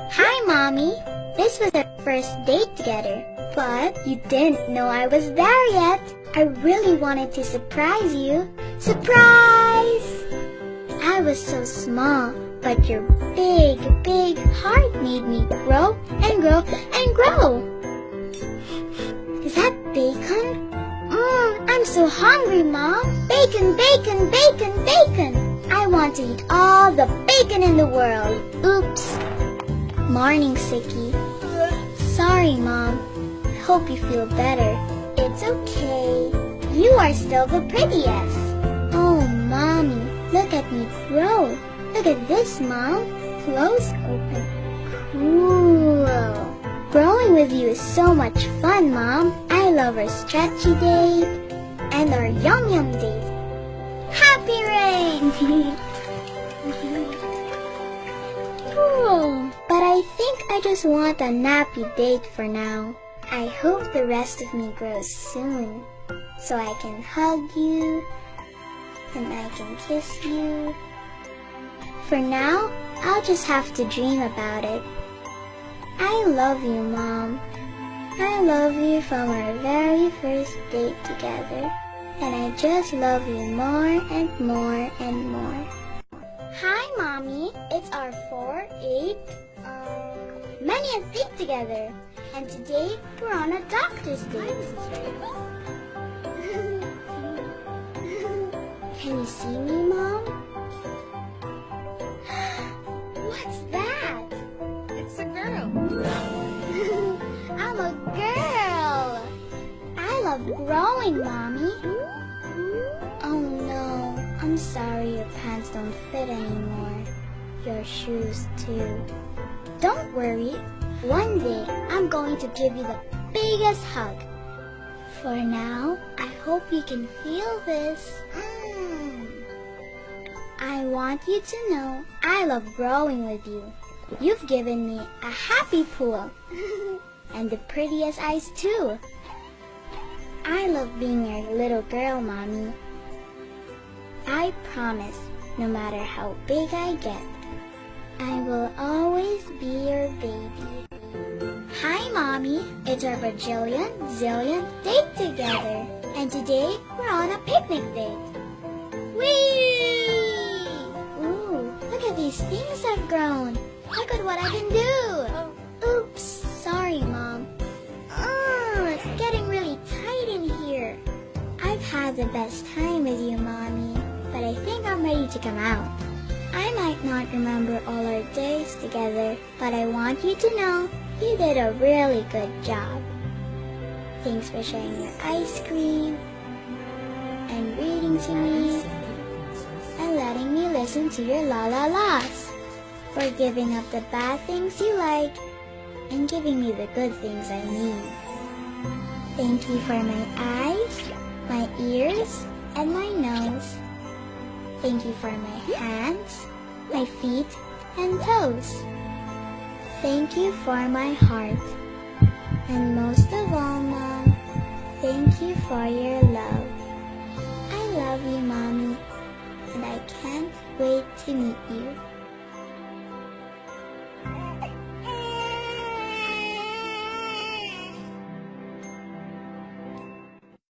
Hi, Mommy. This was our first date together, but you didn't know I was there yet. I really wanted to surprise you. Surprise! I was so small, but your big, big heart made me grow and grow and grow. Is that bacon? I'm so hungry, Mom. Bacon, bacon, bacon, bacon. I want to eat all the bacon in the world. Oops. Morning, Sickie. Sorry, Mom. I hope you feel better. It's okay. You are still the prettiest. Oh, Mommy, look at me grow. Look at this, Mom. Close open. Cool. Growing with you is so much fun, Mom. I love our stretchy date and our yum yum date. Happy rain! Cool. But I think I just want a nappy date for now. I hope the rest of me grows soon, so I can hug you and I can kiss you. For now, I'll just have to dream about it. I love you, Mom. I love you from our very first date together, and I just love you more and more and more. Hi, Mommy. It's our 80th date together, and today we're on a doctor's date. Can you see me, Mom? What's that? It's a girl. I'm a girl. I love growing, Mommy. Oh no, I'm sorry your pants don't fit anymore. Your shoes too. Don't worry. One day I'm going to give you the biggest hug. For now, I hope you can feel this. I want you to know I love growing with you. You've given me a happy pool and the prettiest eyes too. I love being your little girl, Mommy. I promise, no matter how big I get, I will always be your baby. Hi, Mommy. It's our bajillion, zillion date together. And today, we're on a picnic date. Whee! Ooh, look at these things I've grown. Look at what I can do. Oops, sorry, Mom. It's getting really tight in here. I've had the best time with you, Mommy, but I think I'm ready to come out. I might not remember all our days together, but I want you to know you did a really good job. Thanks for sharing your ice cream and reading to me and letting me listen to your la-la-las. For giving up the bad things you like and giving me the good things I need. Thank you for my eyes, my ears, and my nose. Thank you for my hands, my feet, and toes. Thank you for my heart. And most of all, Mom, thank you for your love. I love you, Mommy, and I can't wait to meet you.